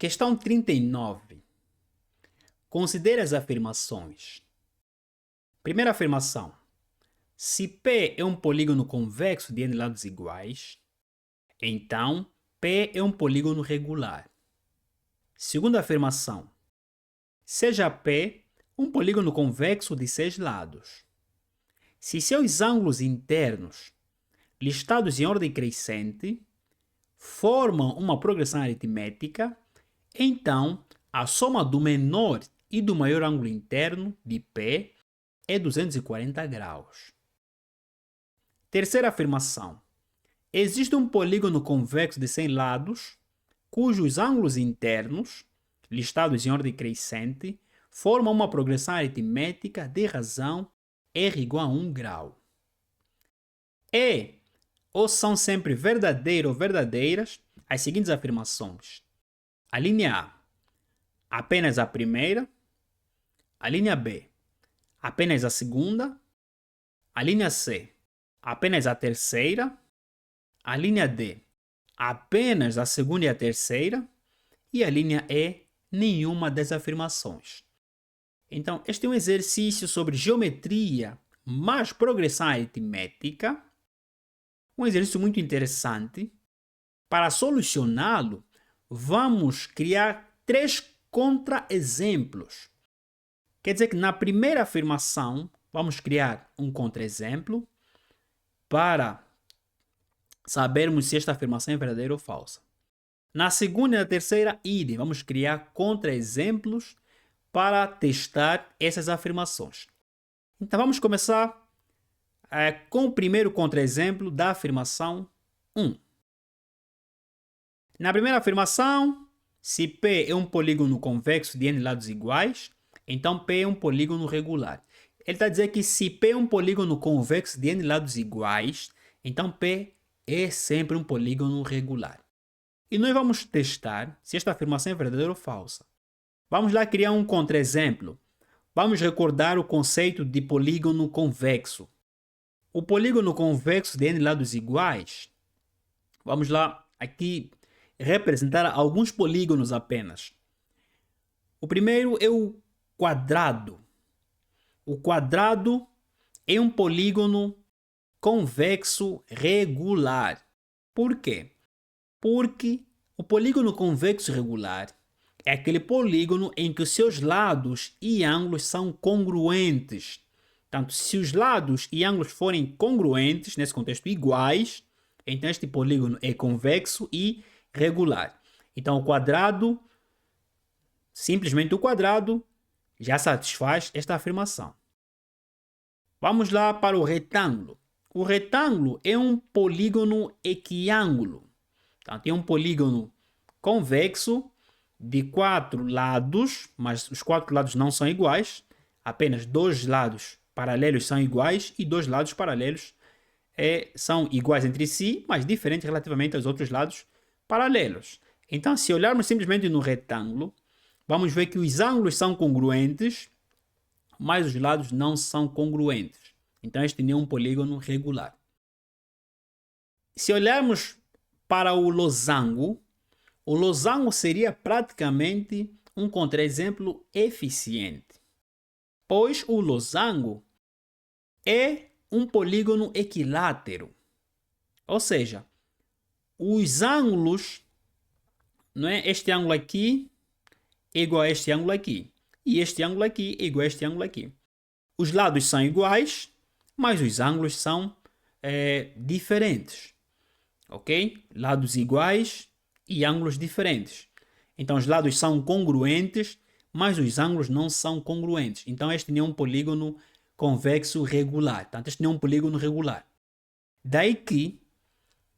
Questão 39. Considere as afirmações. Primeira afirmação. Se P é um polígono convexo de n lados iguais, então P é um polígono regular. Segunda afirmação. Seja P um polígono convexo de 6 lados. Se seus ângulos internos, listados em ordem crescente, formam uma progressão aritmética, então a soma do menor e do maior ângulo interno de P é 240 graus. Terceira afirmação. Existe um polígono convexo de 100 lados, cujos ângulos internos, listados em ordem crescente, formam uma progressão aritmética de razão R igual a 1 grau. Ou são sempre verdadeiro ou verdadeiras as seguintes afirmações. A linha A, apenas a primeira. A linha B, apenas a segunda. A linha C, apenas a terceira. A linha D, apenas a segunda e a terceira. E a linha E, nenhuma das afirmações. Então, este é um exercício sobre geometria mais progressão aritmética. Um exercício muito interessante. Para solucioná-lo, vamos criar 3 contra-exemplos. Quer dizer que na primeira afirmação, vamos criar um contra-exemplo para sabermos se esta afirmação é verdadeira ou falsa. Na segunda e na terceira, idem, vamos criar contra-exemplos para testar essas afirmações. Então vamos começar com o primeiro contra-exemplo da afirmação 1. Na primeira afirmação, se P é um polígono convexo de n lados iguais, então P é um polígono regular. Ele está a dizer que se P é um polígono convexo de n lados iguais, então P é sempre um polígono regular. E nós vamos testar se esta afirmação é verdadeira ou falsa. Vamos lá criar um contra-exemplo. Vamos recordar o conceito de polígono convexo. O polígono convexo de n lados iguais, vamos lá aqui representar alguns polígonos apenas. O primeiro é o quadrado. O quadrado é um polígono convexo regular. Por quê? Porque o polígono convexo regular é aquele polígono em que os seus lados e ângulos são congruentes. Portanto, se os lados e ângulos forem congruentes, nesse contexto iguais, então este polígono é convexo e regular. Então, o quadrado, simplesmente o quadrado, já satisfaz esta afirmação. Vamos lá para o retângulo. O retângulo é um polígono equiângulo. Portanto, é um polígono convexo de 4 lados, mas os 4 lados não são iguais. Apenas 2 lados paralelos são iguais e 2 lados paralelos são iguais entre si, mas diferentes relativamente aos outros lados paralelos. Então, se olharmos simplesmente no retângulo, vamos ver que os ângulos são congruentes, mas os lados não são congruentes. Então, este não é um polígono regular. Se olharmos para o losango seria praticamente um contra-exemplo eficiente, pois o losango é um polígono equilátero. Ou seja, os ângulos, não é? Este ângulo aqui é igual a este ângulo aqui. E este ângulo aqui é igual a este ângulo aqui. Os lados são iguais, mas os ângulos são diferentes. Ok? Lados iguais e ângulos diferentes. Então, os lados são congruentes, mas os ângulos não são congruentes. Então, este não é um polígono convexo regular. Portanto, este não é um polígono regular. Daí que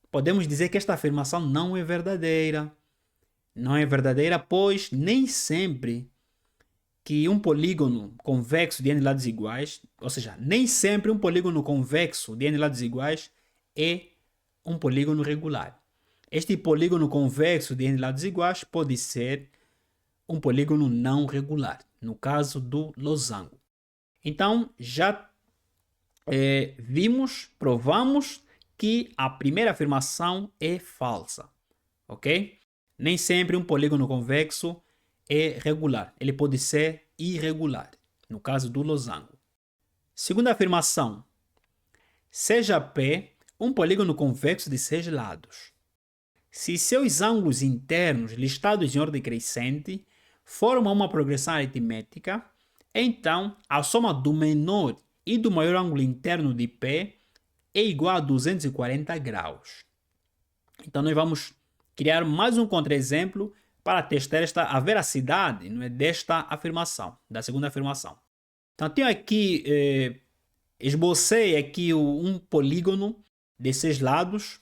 podemos dizer que esta afirmação não é verdadeira. Não é verdadeira, pois nem sempre que um polígono convexo de n lados iguais, ou seja, nem sempre um polígono convexo de n lados iguais é um polígono regular. Este polígono convexo de n lados iguais pode ser um polígono não regular, no caso do losango. Então, já provamos que a primeira afirmação é falsa, ok? Nem sempre um polígono convexo é regular. Ele pode ser irregular, no caso do losango. Segunda afirmação. Seja P um polígono convexo de 6 lados. Se seus ângulos internos, listados em ordem crescente, formam uma progressão aritmética, então a soma do menor e do maior ângulo interno de P é igual a 240 graus. Então nós vamos criar mais um contra-exemplo para testar a veracidade, não é, desta afirmação, da segunda afirmação. Então tenho aqui, esbocei aqui um polígono de 6 lados,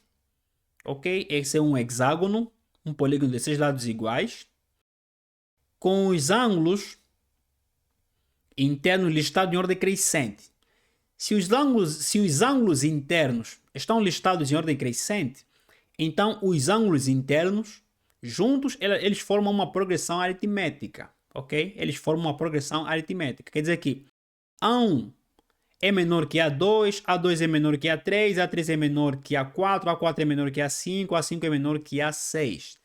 ok? Esse é um hexágono, um polígono de 6 lados iguais, com os ângulos internos listados em ordem crescente. Se os ângulos internos estão listados em ordem crescente, então os ângulos internos juntos eles formam uma progressão aritmética, ok? Eles formam uma progressão aritmética. Quer dizer que A1 é menor que A2, A2 é menor que A3, A3 é menor que A4, A4 é menor que A5, A5 é menor que A6.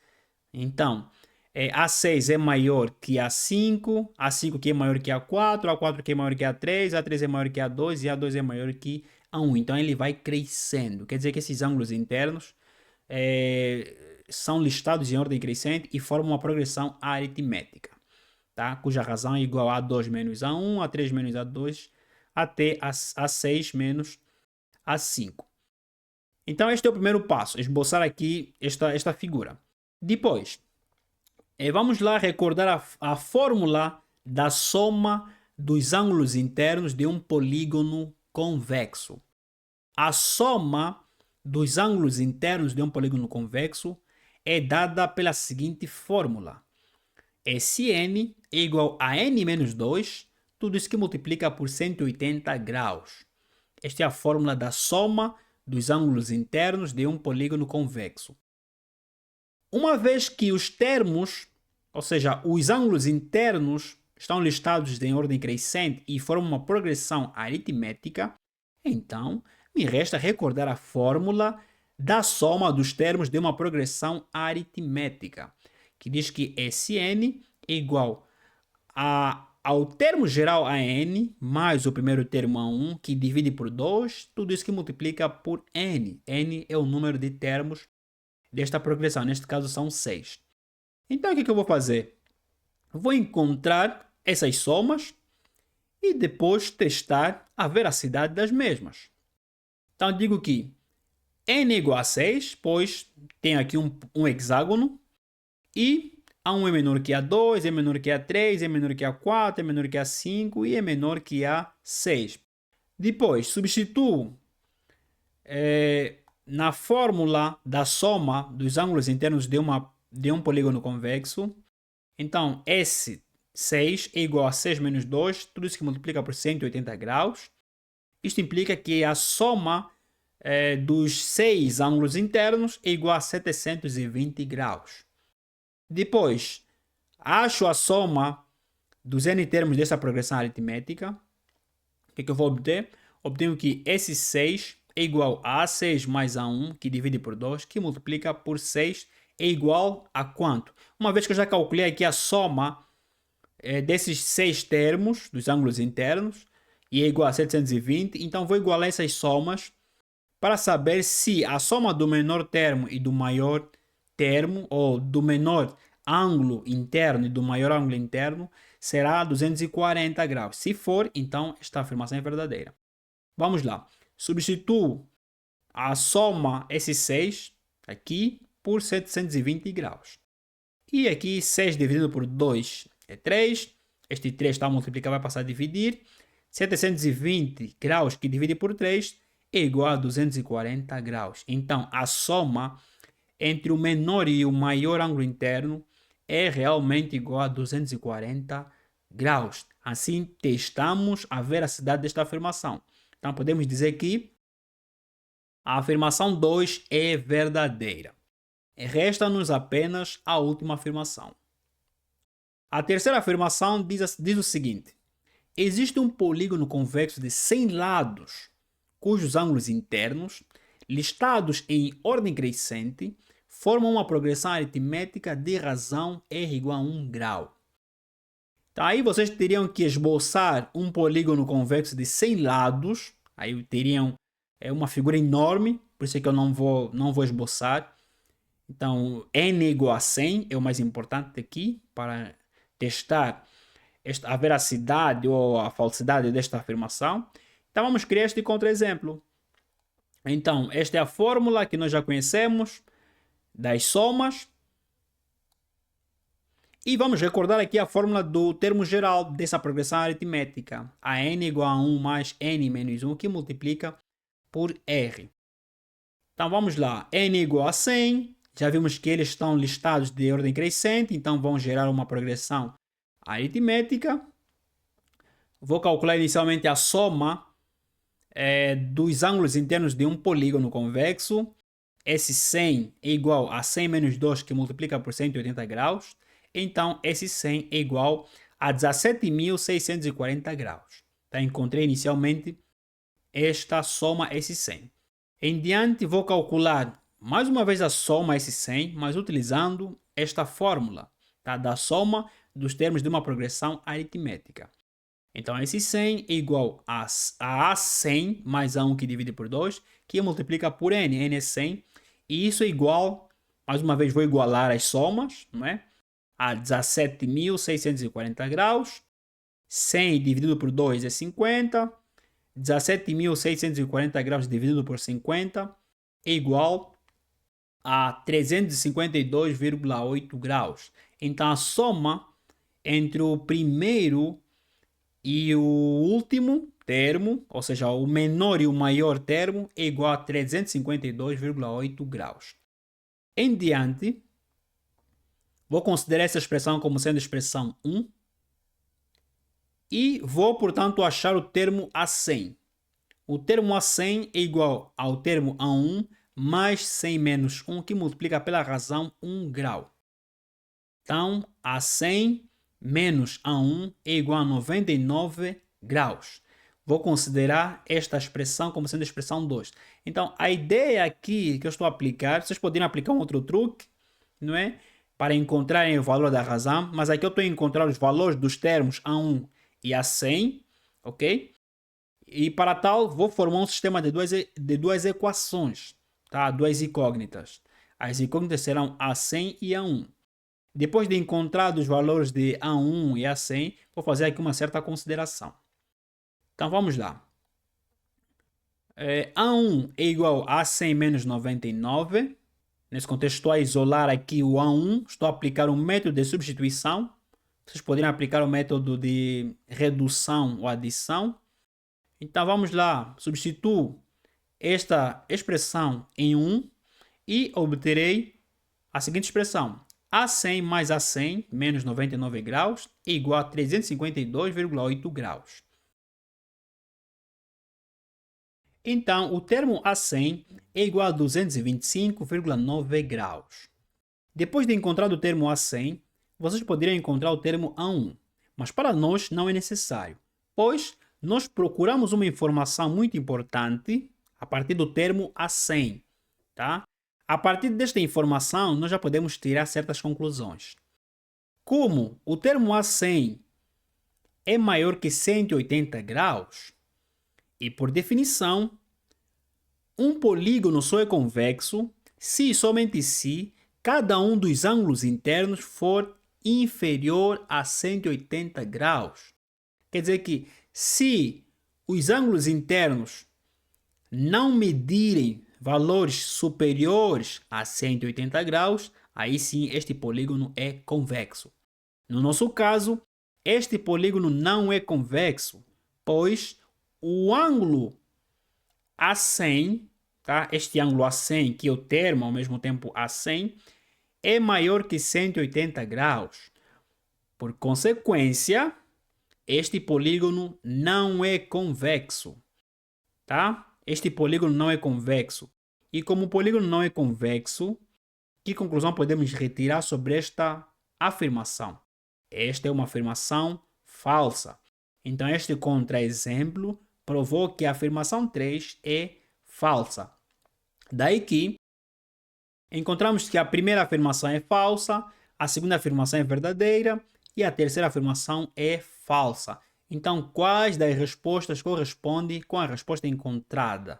Então, A6 é maior que A5, A5 que é maior que A4, A4 que é maior que A3, A3 é maior que A2 e A2 é maior que A1. Então, ele vai crescendo. Quer dizer que esses ângulos internos são listados em ordem crescente e formam uma progressão aritmética, tá? Cuja razão é igual a A2 menos A1, A3 menos A2, até A6 menos A5. Então, este é o primeiro passo, esboçar aqui esta figura. Depois, vamos lá recordar a fórmula da soma dos ângulos internos de um polígono convexo. A soma dos ângulos internos de um polígono convexo é dada pela seguinte fórmula. Sn é igual a n menos 2, tudo isso que multiplica por 180 graus. Esta é a fórmula da soma dos ângulos internos de um polígono convexo. Uma vez que os termos, ou seja, os ângulos internos, estão listados em ordem crescente e formam uma progressão aritmética, então me resta recordar a fórmula da soma dos termos de uma progressão aritmética, que diz que Sn é igual ao termo geral An mais o primeiro termo A1, que divide por 2, tudo isso que multiplica por N. N é o número de termos desta progressão, neste caso são 6. Então o que eu vou fazer? Vou encontrar essas somas e depois testar a veracidade das mesmas. Então digo que n é igual a 6, pois tem aqui um hexágono e A1 é menor que A2, é menor que A3, é menor que A4, é menor que A5 e é menor que A6. Depois, substituo na fórmula da soma dos ângulos internos de um polígono convexo. Então, S6 é igual a 6 menos 2, tudo isso que multiplica por 180 graus. Isto implica que a soma dos 6 ângulos internos é igual a 720 graus. Depois, acho a soma dos n termos dessa progressão aritmética. O que eu vou obter? Obtenho que S6 é igual a A6 mais A1, que divide por 2, que multiplica por 6, é igual a quanto? Uma vez que eu já calculei aqui a soma desses 6 termos, dos ângulos internos, e é igual a 720, então vou igualar essas somas para saber se a soma do menor termo e do maior termo, ou do menor ângulo interno e do maior ângulo interno, será 240 graus. Se for, então esta afirmação é verdadeira. Vamos lá. Substituo a soma S6 aqui por 720 graus. E aqui 6 dividido por 2 é 3. Este 3 está a multiplicar, vai passar a dividir. 720 graus que divide por 3 é igual a 240 graus. Então, a soma entre o menor e o maior ângulo interno é realmente igual a 240 graus. Assim, testamos a veracidade desta afirmação. Então, podemos dizer que a afirmação 2 é verdadeira. Resta-nos apenas a última afirmação. A terceira afirmação diz o seguinte. Existe um polígono convexo de 100 lados, cujos ângulos internos, listados em ordem crescente, formam uma progressão aritmética de razão r igual a 1 grau. Então aí vocês teriam que esboçar um polígono convexo de 100 lados. Aí teriam uma figura enorme, por isso é que eu não vou esboçar. Então n igual a 100 é o mais importante aqui para testar a veracidade ou a falsidade desta afirmação. Então vamos criar este contra-exemplo. Então esta é a fórmula que nós já conhecemos das somas. E vamos recordar aqui a fórmula do termo geral dessa progressão aritmética. A n igual a 1 mais n menos 1, que multiplica por r. Então vamos lá. N igual a 100. Já vimos que eles estão listados de ordem crescente, então vão gerar uma progressão aritmética. Vou calcular inicialmente a soma dos ângulos internos de um polígono convexo. Esse 100 é igual a 100 menos 2, que multiplica por 180 graus. Então, esse 100 é igual a 17.640 graus. Tá? Encontrei inicialmente esta soma, esse 100. Em diante, vou calcular mais uma vez a soma, esse 100, mas utilizando esta fórmula, tá? Da soma dos termos de uma progressão aritmética. Então, esse 100 é igual a A100 mais A1 que divide por 2, que multiplica por N. N é 100. E isso é igual, mais uma vez vou igualar as somas, não é? A 17.640 graus. 100 dividido por 2 é 50. 17.640 graus dividido por 50 é igual a 352,8 graus. Então, a soma entre o primeiro e o último termo, ou seja, o menor e o maior termo, é igual a 352,8 graus. Em diante, vou considerar essa expressão como sendo expressão 1 e vou, portanto, achar o termo A100. O termo A100 é igual ao termo A1 mais 100 menos 1, que multiplica pela razão 1 grau. Então, A100 menos A1 é igual a 99 graus. Vou considerar esta expressão como sendo a expressão 2. Então, a ideia aqui que eu estou a aplicar, vocês poderiam aplicar um outro truque, não é? Para encontrarem o valor da razão, mas aqui eu estou a encontrar os valores dos termos A1 e A100, ok? E para tal, vou formar um sistema de duas equações, tá? Duas incógnitas. As incógnitas serão A100 e A1. Depois de encontrar os valores de A1 e A100, vou fazer aqui uma certa consideração. Então vamos lá. A1 é igual a A100 menos 99. Nesse contexto estou a isolar aqui o A1, estou a aplicar um método de substituição. Vocês poderiam aplicar o método de redução ou adição. Então vamos lá, substituo esta expressão em 1 e obterei a seguinte expressão. A100 mais A100 menos 99 graus é igual a 352,8 graus. Então, o termo A100 é igual a 225,9 graus. Depois de encontrar o termo A100, vocês poderiam encontrar o termo A1, mas para nós não é necessário, pois nós procuramos uma informação muito importante a partir do termo A100, tá? A partir desta informação, nós já podemos tirar certas conclusões. Como o termo A100 é maior que 180 graus, e por definição, um polígono só é convexo se e somente se cada um dos ângulos internos for inferior a 180 graus. Quer dizer que se os ângulos internos não medirem valores superiores a 180 graus, aí sim este polígono é convexo. No nosso caso, este polígono não é convexo, pois o ângulo A100, tá? Este ângulo A100, que é o termo ao mesmo tempo A100, é maior que 180 graus. Por consequência, este polígono não é convexo, tá? Este polígono não é convexo. E como o polígono não é convexo, que conclusão podemos retirar sobre esta afirmação? Esta é uma afirmação falsa. Então, este contra-exemplo provou que a afirmação 3 é falsa. Daí que Encontramos que a primeira afirmação é falsa, a segunda afirmação é verdadeira e a terceira afirmação é falsa. Então, quais das respostas corresponde com a resposta encontrada?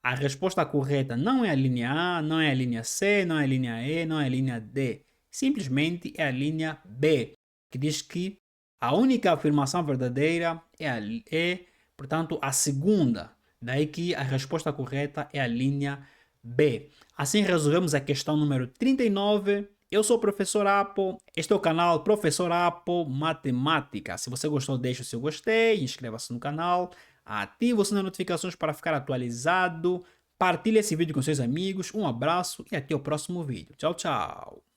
A resposta correta não é a linha A, não é a linha C, não é a linha E, não é a linha D. Simplesmente é a linha B, que diz que a única afirmação verdadeira portanto, a segunda. Daí que a resposta correta é a linha B. Assim resolvemos a questão número 39. Eu sou o Professor Apo, este é o canal Professor Apo Matemática. Se você gostou, deixe o seu gostei, inscreva-se no canal, ative o sininho de notificações para ficar atualizado, partilhe esse vídeo com seus amigos, um abraço e até o próximo vídeo. Tchau, tchau!